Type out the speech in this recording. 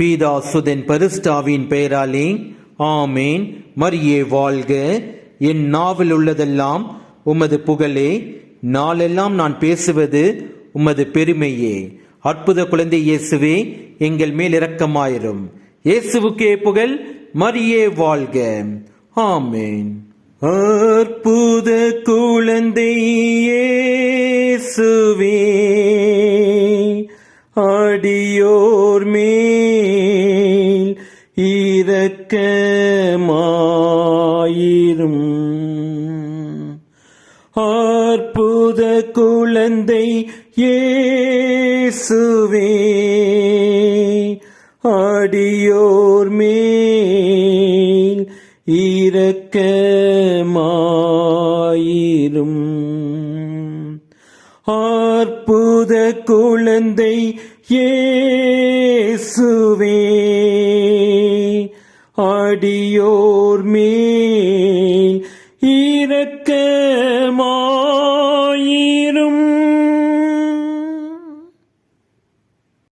பீதா சுதன் பரிசுத்தாவியின் பெயராலே ஆமேன். மரியே வாழ்க. என் நாவில் உள்ளதெல்லாம் உமது புகழே, நாளெல்லாம் நான் பேசுவது உமது பெருமையே. அற்புத குழந்தை இயேசுவே, எங்கள் மேல் இரக்கமாயிரும். இயேசுவுக்கே புகழ். மரியே வாழ்க. ஆமேன். அற்புத குழந்தை இயேசுவே, அடியோர் மேல் இரக்கமாயிரும். அற்புத குழந்தை இயேசுவே, அடியோர் மேல் இரக்கமாயிரும். அற்புத குழந்தை இயேசுவே, அடியோர் மேல் இரக்கமாயிரும்.